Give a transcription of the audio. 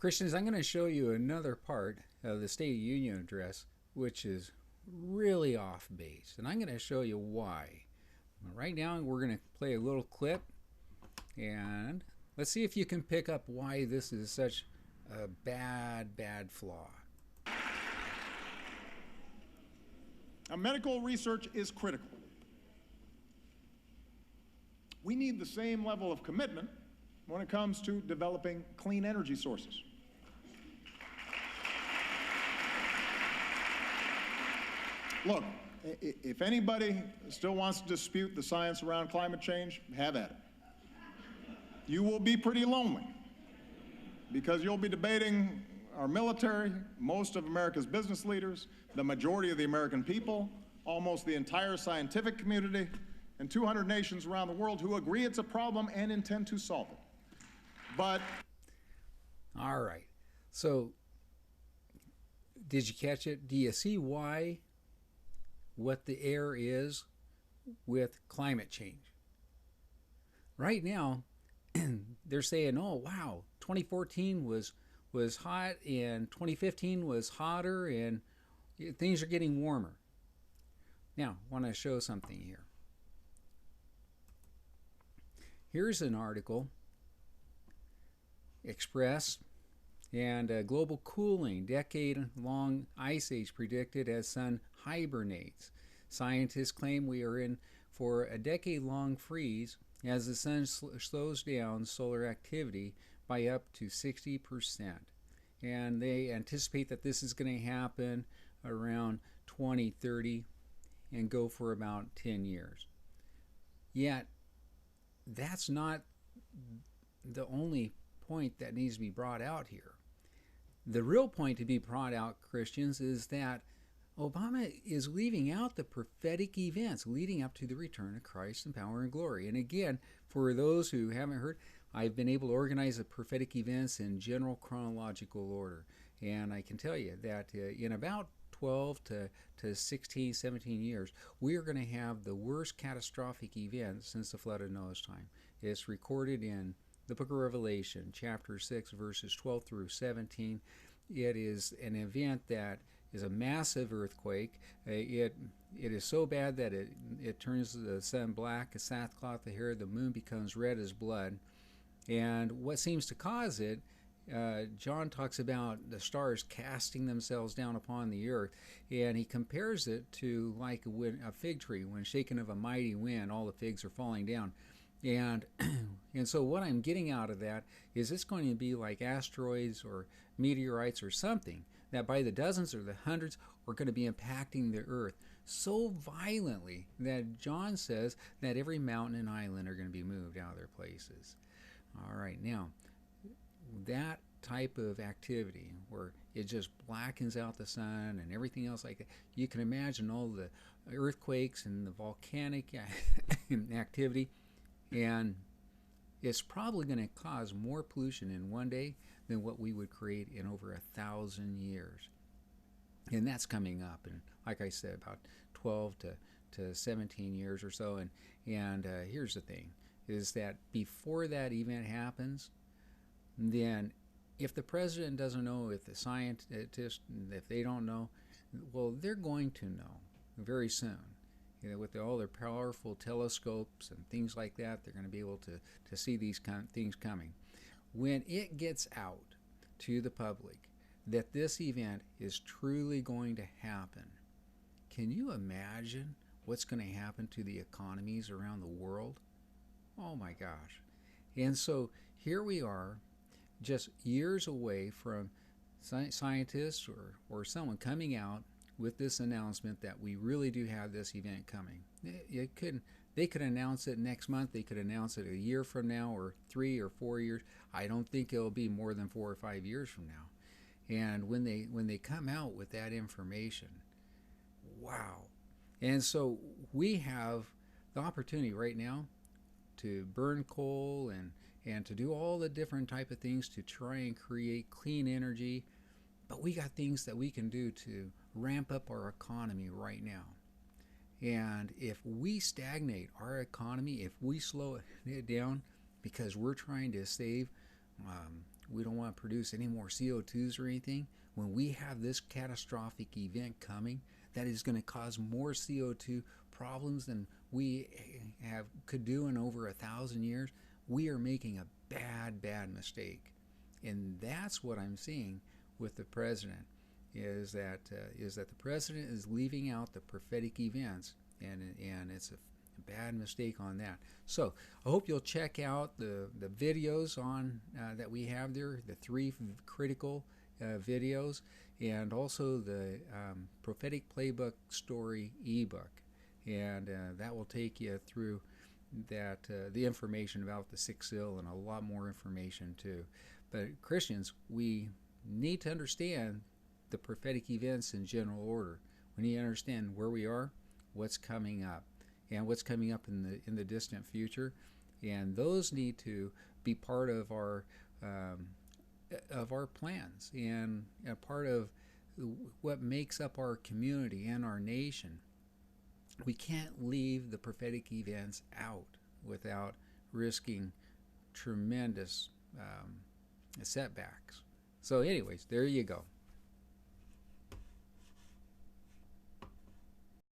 Christians, I'm going to show you another part of the State of the Union address which is really off base, and I'm going to show you why. Right now we're going to play a little clip, and let's see if you can pick up why this is such a bad flaw. Now, medical research is critical. We need the same level of commitment when it comes to developing clean energy sources. Look, if anybody still wants to dispute the science around climate change, have at it. You will be pretty lonely because you'll be debating our military, most of America's business leaders, the majority of the American people, almost the entire scientific community, and 200 nations around the world who agree it's a problem and intend to solve it. But all right, so did you catch it? Do you see why what the air is with climate change? Right now they're saying, oh wow, 2014 was hot and 2015 was hotter and things are getting warmer. Now I want to show something here. Here's an article, Express, and global cooling, decade-long ice age predicted as sun hibernates. Scientists claim we are in for a decade-long freeze as the sun slows down solar activity by up to 60%. And they anticipate that this is going to happen around 2030 and go for about 10 years. Yet, that's not the only point that needs to be brought out here. The real point to be brought out, Christians, is that Obama is leaving out the prophetic events leading up to the return of Christ in power and glory. And again, for those who haven't heard, I've been able to organize the prophetic events in general chronological order. And I can tell you that in about 12 to 16, 17 years, we are going to have the worst catastrophic event since the flood of Noah's time. It's recorded in the book of Revelation, chapter 6, verses 12 through 17. It is an event that is a massive earthquake. It is so bad that it turns the sun black as sackcloth, the hair of the moon becomes red as blood. And what seems to cause it, John talks about the stars casting themselves down upon the earth, and he compares it to like a fig tree. When shaken of a mighty wind, all the figs are falling down. And so what I'm getting out of that is it's going to be like asteroids or meteorites or something that by the dozens or the hundreds are going to be impacting the earth so violently that John says that every mountain and island are going to be moved out of their places. All right, now that type of activity where it just blackens out the sun and everything else like that, you can imagine all the earthquakes and the volcanic activity, and it's probably going to cause more pollution in one day than what we would create in over 1,000 years. And that's coming up, and like I said, about 12 to 17 years or so. And here's the thing, is that before that event happens, then if the president doesn't know, if the scientists, if they don't know, well, they're going to know very soon. You know, with all their powerful telescopes and things like that, they're going to be able to see these things coming. When it gets out to the public that this event is truly going to happen, can you imagine what's going to happen to the economies around the world? Oh my gosh. And so here we are, just years away from scientists or someone coming out with this announcement that we really do have this event coming. They could announce it next month, they could announce it a year from now, or 3 or 4 years. I don't think it'll be more than 4 or 5 years from now. And when they come out with that information, wow. And so we have the opportunity right now to burn coal and to do all the different type of things to try and create clean energy, but we got things that we can do to ramp up our economy right now. And if we stagnate our economy, if we slow it down because we're trying to save We don't want to produce any more CO2s or anything. When we have this catastrophic event coming that is going to cause more CO2 problems than we could do in over 1,000 years, we are making a bad mistake. And that's what I'm seeing with the president, is that the president is leaving out the prophetic events, and it's a bad mistake on that. So I hope you'll check out the videos on that we have there, the 3 critical videos, and also the prophetic playbook story ebook, and that will take you through that the information about the 6th seal and a lot more information too. But Christians, we need to understand the prophetic events in general order. We need to understand where we are, what's coming up, and what's coming up in the distant future, and those need to be part of our plans and a part of what makes up our community and our nation. We can't leave the prophetic events out without risking tremendous setbacks. So anyways, there you go.